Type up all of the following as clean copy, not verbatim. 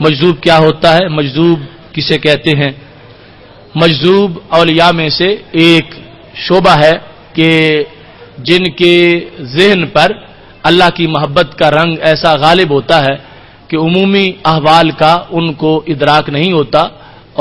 مجذوب کیا ہوتا ہے، مجذوب کسے کہتے ہیں؟ مجذوب اولیاء میں سے ایک شعبہ ہے کہ جن کے ذہن پر اللہ کی محبت کا رنگ ایسا غالب ہوتا ہے کہ عمومی احوال کا ان کو ادراک نہیں ہوتا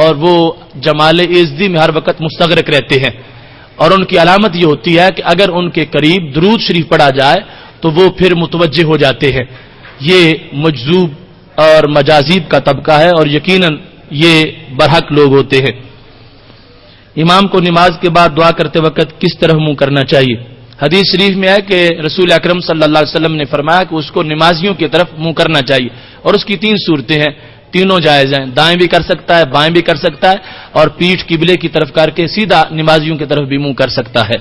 اور وہ جمال عزتی میں ہر وقت مستغرق رہتے ہیں، اور ان کی علامت یہ ہوتی ہے کہ اگر ان کے قریب درود شریف پڑھا جائے تو وہ پھر متوجہ ہو جاتے ہیں۔ یہ مجذوب اور مجاذیب کا طبقہ ہے، اور یقیناً یہ برحق لوگ ہوتے ہیں۔ امام کو نماز کے بعد دعا کرتے وقت کس طرح منہ کرنا چاہیے؟ حدیث شریف میں ہے کہ رسول اکرم صلی اللہ علیہ وسلم نے فرمایا کہ اس کو نمازیوں کی طرف منہ کرنا چاہیے، اور اس کی 3 صورتیں ہیں، تینوں جائز ہیں، دائیں بھی کر سکتا ہے، بائیں بھی کر سکتا ہے، اور پیٹھ قبلے کی طرف کر کے سیدھا نمازیوں کی طرف بھی منہ کر سکتا ہے۔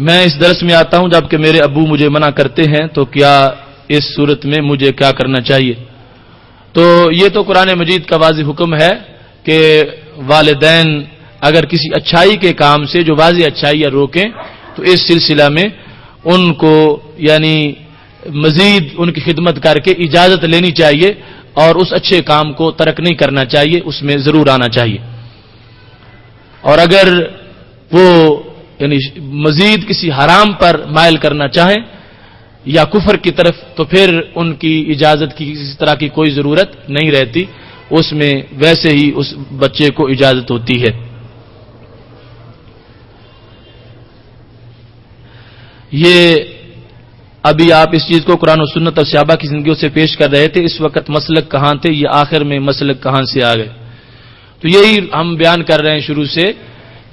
میں اس درس میں آتا ہوں جبکہ میرے ابو مجھے منع کرتے ہیں، تو کیا اس صورت میں مجھے کیا کرنا چاہیے؟ تو یہ تو قرآن مجید کا واضح حکم ہے کہ والدین اگر کسی اچھائی کے کام سے جو واضح اچھائی روکیں تو اس سلسلہ میں ان کو یعنی مزید ان کی خدمت کر کے اجازت لینی چاہیے، اور اس اچھے کام کو ترک نہیں کرنا چاہیے، اس میں ضرور آنا چاہیے۔ اور اگر وہ یعنی مزید کسی حرام پر مائل کرنا چاہیں یا کفر کی طرف، تو پھر ان کی اجازت کی کسی طرح کی کوئی ضرورت نہیں رہتی، اس میں ویسے ہی اس بچے کو اجازت ہوتی ہے۔ یہ ابھی آپ اس چیز کو قرآن و سنت اور صحابہ کی زندگیوں سے پیش کر رہے تھے، اس وقت مسلک کہاں تھے، یہ آخر میں مسلک کہاں سے آ گئے؟ تو یہی ہم بیان کر رہے ہیں شروع سے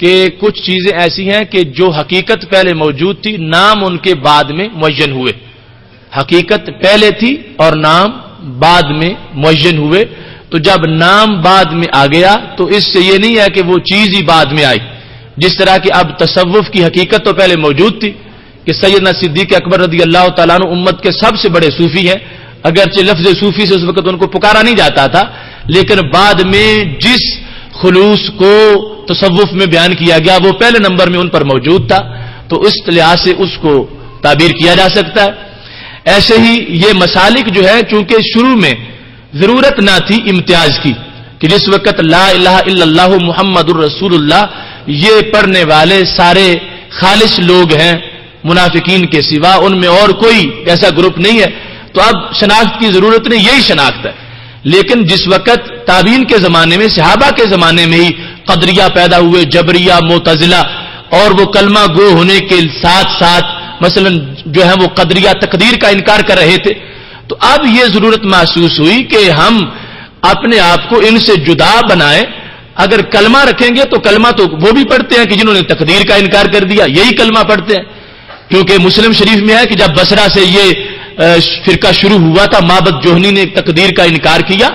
کہ کچھ چیزیں ایسی ہیں کہ جو حقیقت پہلے موجود تھی، نام ان کے بعد میں معین ہوئے۔ حقیقت پہلے تھی اور نام بعد میں معین ہوئے، تو جب نام بعد میں آ گیا تو اس سے یہ نہیں ہے کہ وہ چیز ہی بعد میں آئی۔ جس طرح کہ اب تصوف کی حقیقت تو پہلے موجود تھی کہ سیدنا صدیق اکبر رضی اللہ تعالیٰ عنہ امت کے سب سے بڑے صوفی ہیں، اگرچہ لفظ صوفی سے اس وقت ان کو پکارا نہیں جاتا تھا، لیکن بعد میں جس خلوص کو تصوف میں بیان کیا گیا وہ پہلے نمبر میں ان پر موجود تھا، تو اس لحاظ سے اس کو تعبیر کیا جا سکتا ہے۔ ایسے ہی یہ مسالک جو ہے چونکہ شروع میں ضرورت نہ تھی امتیاز کی کہ جس وقت لا الہ الا اللہ محمد الرسول اللہ یہ پڑھنے والے سارے خالص لوگ ہیں منافقین کے سوا، ان میں اور کوئی ایسا گروپ نہیں ہے، تو اب شناخت کی ضرورت نہیں، یہی شناخت ہے۔ لیکن جس وقت تابعین کے زمانے میں، صحابہ کے زمانے میں ہی قدریہ پیدا ہوئے، جبریہ، معتزلہ، اور وہ کلمہ گو ہونے کے ساتھ ساتھ مثلا جو ہے وہ قدریہ تقدیر کا انکار کر رہے تھے، تو اب یہ ضرورت محسوس ہوئی کہ ہم اپنے آپ کو ان سے جدا بنائیں۔ اگر کلمہ رکھیں گے تو کلمہ تو وہ بھی پڑھتے ہیں کہ جنہوں نے تقدیر کا انکار کر دیا، یہی کلمہ پڑھتے ہیں، کیونکہ مسلم شریف میں ہے کہ جب بصرہ سے یہ فرقہ شروع ہوا تھا، معبد جوہنی نے تقدیر کا انکار کیا،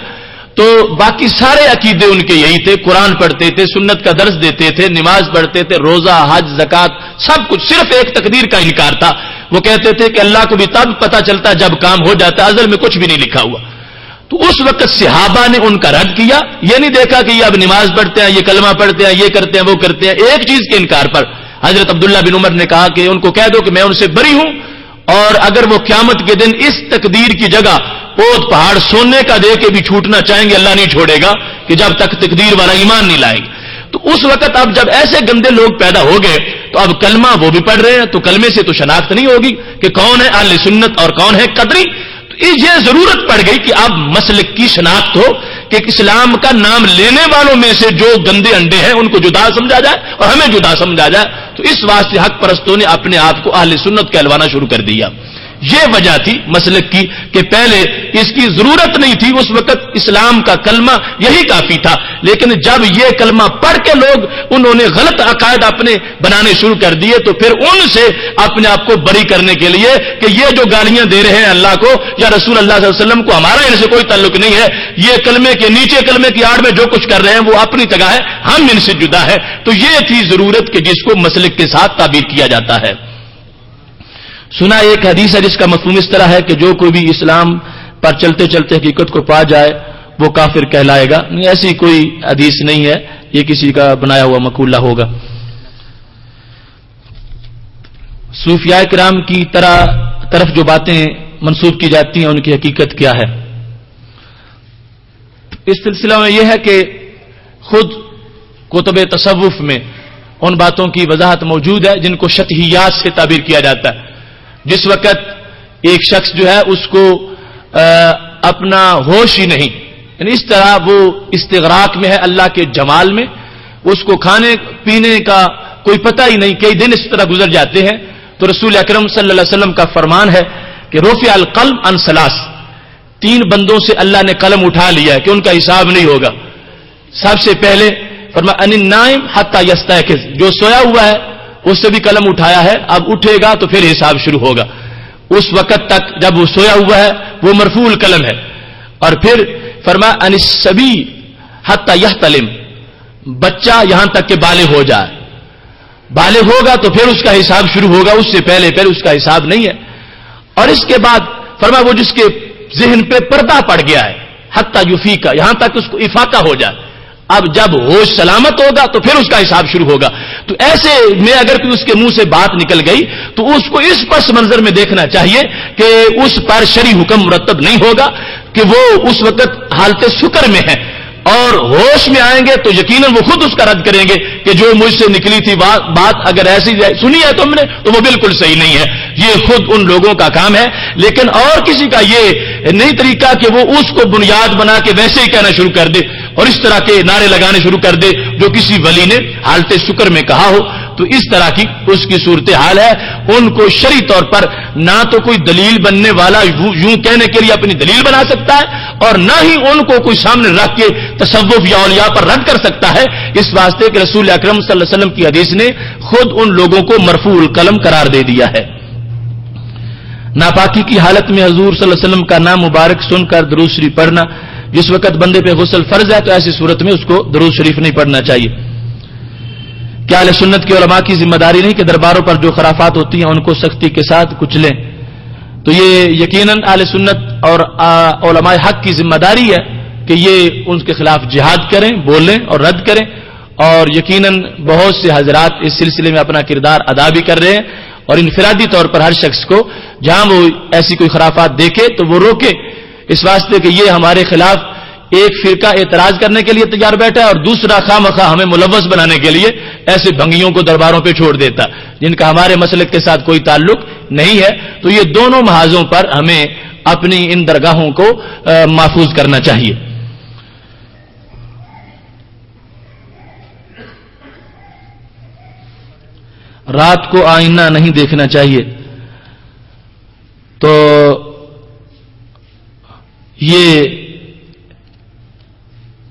تو باقی سارے عقیدے ان کے یہی تھے، قرآن پڑھتے تھے، سنت کا درس دیتے تھے، نماز پڑھتے تھے، روزہ، حج، زکوٰۃ، سب کچھ، صرف ایک تقدیر کا انکار تھا۔ وہ کہتے تھے کہ اللہ کو بھی تب پتہ چلتا جب کام ہو جاتا، ازل میں کچھ بھی نہیں لکھا ہوا۔ تو اس وقت صحابہ نے ان کا رد کیا، یہ نہیں دیکھا کہ یہ اب نماز پڑھتے ہیں، یہ کلمہ پڑھتے ہیں، یہ کرتے ہیں، وہ کرتے ہیں، ایک چیز کے انکار پر حضرت عبداللہ بن عمر نے کہا کہ ان کو کہہ دو کہ میں ان سے بری ہوں، اور اگر وہ قیامت کے دن اس تقدیر کی جگہ پود پہاڑ سونے کا دے کے بھی چھوٹنا چاہیں گے، اللہ نہیں چھوڑے گا کہ جب تک تقدیر والا ایمان نہیں لائیں گے۔ تو اس وقت اب جب ایسے گندے لوگ پیدا ہو گئے تو اب کلمہ وہ بھی پڑھ رہے ہیں، تو کلمے سے تو شناخت نہیں ہوگی کہ کون ہے اہل سنت اور کون ہے قدری۔ تو یہ ضرورت پڑ گئی کہ اب مسلک کی شناخت ہو کہ اسلام کا نام لینے والوں میں سے جو گندے انڈے ہیں ان کو جدا سمجھا جائے اور ہمیں جدا سمجھا جائے۔ تو اس واسطے حق پرستوں نے اپنے آپ کو اہل سنت کہلوانا شروع کر دیا۔ یہ وجہ تھی مسلک کی کہ پہلے اس کی ضرورت نہیں تھی، اس وقت اسلام کا کلمہ یہی کافی تھا، لیکن جب یہ کلمہ پڑھ کے لوگ انہوں نے غلط عقائد اپنے بنانے شروع کر دیے تو پھر ان سے اپنے آپ کو بری کرنے کے لیے کہ یہ جو گالیاں دے رہے ہیں اللہ کو یا رسول اللہ صلی اللہ علیہ وسلم کو، ہمارا ان سے کوئی تعلق نہیں ہے، یہ کلمے کے نیچے کلمے کی آڑ میں جو کچھ کر رہے ہیں وہ اپنی جگہ ہے، ہم ان سے جدا ہے۔ تو یہ تھی ضرورت کہ جس کو مسلک کے ساتھ تعبیر کیا جاتا ہے۔ سنا ایک حدیث ہے جس کا مفہوم اس طرح ہے کہ جو کوئی بھی اسلام پر چلتے چلتے حقیقت کو پا جائے وہ کافر کہلائے گا۔ نہیں، ایسی کوئی حدیث نہیں ہے، یہ کسی کا بنایا ہوا مقولہ ہوگا۔ صوفیاء کرام کی طرف جو باتیں منسوب کی جاتی ہیں ان کی حقیقت کیا ہے؟ اس سلسلہ میں یہ ہے کہ خود کتب تصوف میں ان باتوں کی وضاحت موجود ہے جن کو شطحیات سے تعبیر کیا جاتا ہے. جس وقت ایک شخص جو ہے اس کو اپنا ہوش ہی نہیں، یعنی اس طرح وہ استغراق میں ہے اللہ کے جمال میں، اس کو کھانے پینے کا کوئی پتہ ہی نہیں، کئی دن اس طرح گزر جاتے ہیں. تو رسول اکرم صلی اللہ علیہ وسلم کا فرمان ہے کہ رفع القلم عن ثلاث، 3 بندوں سے اللہ نے قلم اٹھا لیا ہے کہ ان کا حساب نہیں ہوگا. سب سے پہلے فرمایا ان النائم حتی یستيقظ، جو سویا ہوا ہے اس سے بھی قلم اٹھایا ہے، اب اٹھے گا تو پھر حساب شروع ہوگا. اس وقت تک جب وہ سویا ہوا ہے وہ مرفوع القلم ہے. اور پھر فرمایا ان الصبی حتی یحتلم، بچہ یہاں تک کہ بالغ ہو جائے، بالغ ہوگا تو پھر اس کا حساب شروع ہوگا، اس سے پہلے اس کا حساب نہیں ہے. اور اس کے بعد فرمایا وہ جس کے ذہن پہ پردہ پڑ گیا ہے حتی یفیقہ، یہاں تک اس کو افاقہ ہو جائے، اب جب ہوش سلامت ہوگا تو پھر اس کا حساب شروع ہوگا. تو ایسے میں اگر کوئی اس کے منہ سے بات نکل گئی تو اس کو اس پس منظر میں دیکھنا چاہیے کہ اس پر شرعی حکم مرتب نہیں ہوگا، کہ وہ اس وقت حالت سکر میں ہے. اور ہوش میں آئیں گے تو یقیناً وہ خود اس کا رد کریں گے کہ جو مجھ سے نکلی تھی بات اگر ایسی سنی ہے تم نے تو وہ بالکل صحیح نہیں ہے. یہ خود ان لوگوں کا کام ہے، لیکن اور کسی کا یہ نہیں طریقہ کہ وہ اس کو بنیاد بنا کے ویسے ہی کہنا شروع کر دے اور اس طرح کے نعرے لگانے شروع کر دے جو کسی ولی نے حالت شکر میں کہا ہو. تو اس طرح کی اس کی صورتحال ہے. ان کو شرعی طور پر نہ تو کوئی دلیل بننے والا یوں کہنے کے لیے اپنی دلیل بنا سکتا ہے اور نہ ہی ان کو کوئی سامنے رکھ کے تصوف یا اولیاء پر رد کر سکتا ہے. اس واسطے کہ رسول اکرم صلی اللہ علیہ وسلم کی حدیث نے خود ان لوگوں کو مرفوع القلم قرار دے دیا ہے. ناپاکی کی حالت میں حضور صلی اللہ علیہ وسلم کا نام مبارک سن کر درود شریف پڑھنا، جس وقت بندے پہ غسل فرض ہے تو ایسی صورت میں اس کو درود شریف نہیں پڑھنا چاہیے. کیا اہل سنت کے علماء کی ذمہ داری نہیں کہ درباروں پر جو خرافات ہوتی ہیں ان کو سختی کے ساتھ کچلیں؟ تو یہ یقیناً اہل سنت اور علماء حق کی ذمہ داری ہے کہ یہ ان کے خلاف جہاد کریں، بولیں اور رد کریں. اور یقیناً بہت سے حضرات اس سلسلے میں اپنا کردار ادا بھی کر رہے ہیں اور انفرادی طور پر ہر شخص کو جہاں وہ ایسی کوئی خرافات دیکھے تو وہ روکے، اس واسطے کہ یہ ہمارے خلاف ایک فرقہ اعتراض کرنے کے لیے تیار بیٹھا ہے اور دوسرا خواہ ہمیں ملوث بنانے کے لیے ایسے بھنگیوں کو درباروں پہ چھوڑ دیتا جن کا ہمارے مسلک کے ساتھ کوئی تعلق نہیں ہے. تو یہ دونوں محاذوں پر ہمیں اپنی ان درگاہوں کو محفوظ کرنا چاہیے. رات کو آئینہ نہیں دیکھنا چاہیے، تو یہ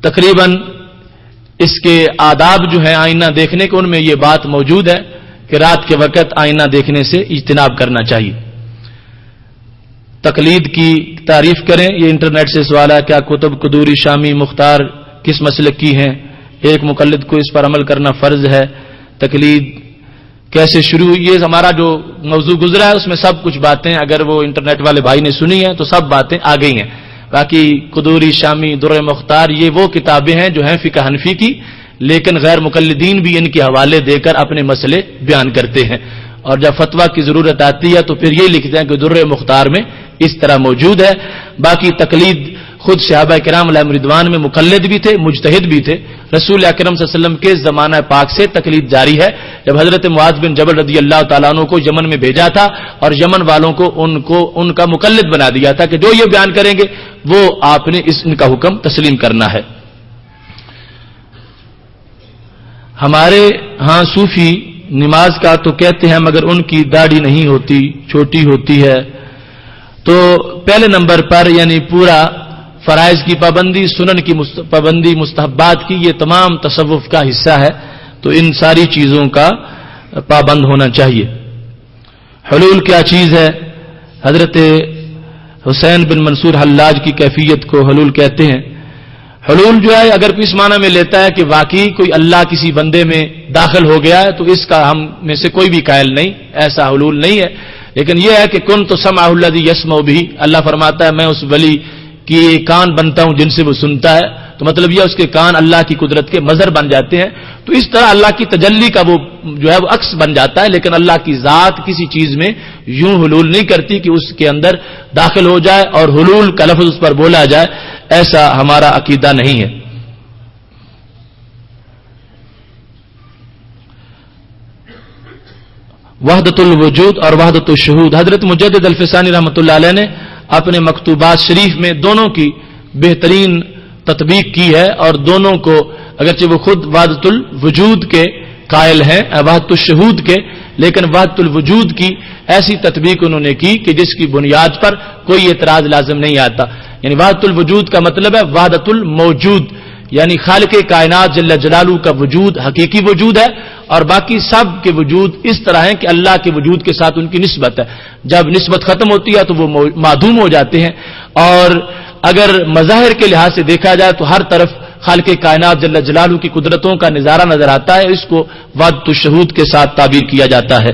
تقریباً اس کے آداب جو ہیں آئینہ دیکھنے کے ان میں یہ بات موجود ہے کہ رات کے وقت آئینہ دیکھنے سے اجتناب کرنا چاہیے. تقلید کی تعریف کریں، یہ انٹرنیٹ سے سوال ہے. کیا کتب قدوری شامی مختار کس مسلک کی ہیں؟ ایک مقلد کو اس پر عمل کرنا فرض ہے. تقلید کیسے شروع ہوئی؟ یہ ہمارا جو موضوع گزرا ہے اس میں سب کچھ باتیں اگر وہ انٹرنیٹ والے بھائی نے سنی ہیں تو سب باتیں آ گئی ہیں. باقی قدوری شامی در مختار یہ وہ کتابیں ہیں جو ہیں فقہ حنفی کی، لیکن غیر مقلدین بھی ان کے حوالے دے کر اپنے مسئلے بیان کرتے ہیں اور جب فتویٰ کی ضرورت آتی ہے تو پھر یہ لکھتے ہیں کہ در مختار میں اس طرح موجود ہے. باقی تقلید خود صحابہ کرام علیہم رضوان میں مقلد بھی تھے، مجتہد بھی تھے. رسول اکرم صلی اللہ علیہ وسلم کے زمانہ پاک سے تقلید جاری ہے. جب حضرت معاذ بن جبل رضی اللہ تعالیٰ عنہ کو یمن میں بھیجا تھا اور یمن والوں کو ان کا مقلد بنا دیا تھا کہ جو یہ بیان کریں گے وہ آپ نے ان کا حکم تسلیم کرنا ہے. ہمارے ہاں صوفی نماز کا تو کہتے ہیں مگر ان کی داڑھی نہیں ہوتی، چھوٹی ہوتی ہے. تو پہلے نمبر پر یعنی پورا فرائض کی پابندی، سنن کی پابندی، مستحبات کی، یہ تمام تصوف کا حصہ ہے. تو ان ساری چیزوں کا پابند ہونا چاہیے. حلول کیا چیز ہے؟ حضرت حسین بن منصور حلاج کی کیفیت کو حلول کہتے ہیں. حلول جو ہے اگر کوئی اس معنی میں لیتا ہے کہ واقعی کوئی اللہ کسی بندے میں داخل ہو گیا ہے تو اس کا ہم میں سے کوئی بھی قائل نہیں، ایسا حلول نہیں ہے. لیکن یہ ہے کہ کن تو سمع الذی یسمع بھی، اللہ فرماتا ہے میں اس ولی کی کان بنتا ہوں جن سے وہ سنتا ہے. تو تو مطلب یہ اس کے کان اللہ کی قدرت کے مظہر بن جاتے ہیں. تو اس طرح اللہ کی تجلی کا وہ جو ہے وہ عکس بن جاتا ہے. لیکن اللہ کی ذات کسی چیز میں یوں حلول نہیں کرتی کہ اس کے اندر داخل ہو جائے اور حلول کا لفظ اس پر بولا جائے. ایسا ہمارا عقیدہ نہیں ہے. وحدت الوجود اور وحدت الشہود. حضرت مجدد الفسانی رحمۃ اللہ علیہ نے اپنے مکتوبات شریف میں دونوں کی بہترین تطبیق کی ہے, اور دونوں کو اگرچہ وہ خود وحدت الوجود کے قائل ہیں, وحدت الشہود کے, لیکن وحدت الوجود کی ایسی تطبیق انہوں نے کی کہ جس کی بنیاد پر کوئی اعتراض لازم نہیں آتا. یعنی وحدت الوجود کا مطلب ہے وحدت الموجود, یعنی خالق کائنات جل جلالہ کا وجود حقیقی وجود ہے, اور باقی سب کے وجود اس طرح ہیں کہ اللہ کے وجود کے ساتھ ان کی نسبت ہے. جب نسبت ختم ہوتی ہے تو وہ معدوم ہو جاتے ہیں. اور اگر مظاہر کے لحاظ سے دیکھا جائے تو ہر طرف خالق کائنات جل جلالہ کی قدرتوں کا نظارہ نظر آتا ہے. اس کو وحدت الشہود کے ساتھ تعبیر کیا جاتا ہے.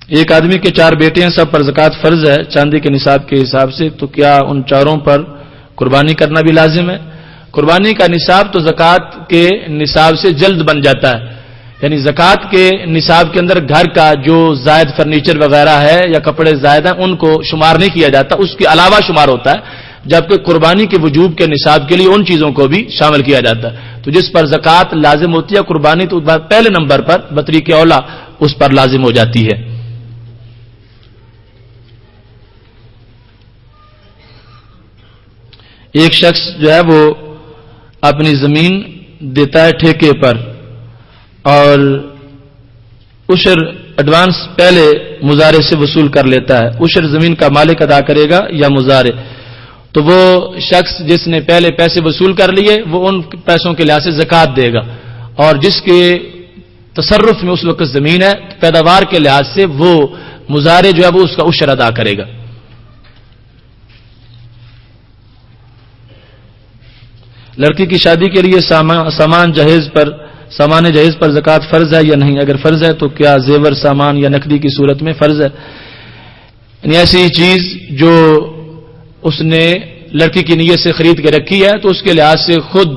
ایک آدمی کے 4 بیٹے ہیں, سب پر زکوٰۃ فرض ہے چاندی کے نصاب کے حساب سے, تو کیا ان چاروں پر قربانی کرنا بھی لازم ہے؟ قربانی کا نصاب تو زکوٰۃ کے نصاب سے جلد بن جاتا ہے. یعنی زکوٰۃ کے نصاب کے اندر گھر کا جو زائد فرنیچر وغیرہ ہے یا کپڑے زائد ہیں ان کو شمار نہیں کیا جاتا, اس کے علاوہ شمار ہوتا ہے. جبکہ قربانی کے وجوب کے نصاب کے لیے ان چیزوں کو بھی شامل کیا جاتا ہے. تو جس پر زکوٰۃ لازم ہوتی ہے قربانی تو پہلے نمبر پر بطریق اولا اس پر لازم ہو جاتی ہے. ایک شخص جو ہے وہ اپنی زمین دیتا ہے ٹھیکے پر, اور عشر ایڈوانس پہلے مزارے سے وصول کر لیتا ہے. عشر زمین کا مالک ادا کرے گا یا مزارے؟ تو وہ شخص جس نے پہلے پیسے وصول کر لیے وہ ان پیسوں کے لحاظ سے زکوٰۃ دے گا, اور جس کے تصرف میں اس وقت زمین ہے پیداوار کے لحاظ سے وہ مزارے جو ہے وہ اس کا عشر ادا کرے گا. لڑکی کی شادی کے لیے سامان جہیز پر زکوٰۃ فرض ہے یا نہیں؟ اگر فرض ہے تو کیا زیور سامان یا نقدی کی صورت میں فرض ہے؟ یعنی ایسی چیز جو اس نے لڑکی کی نیت سے خرید کے رکھی ہے تو اس کے لحاظ سے خود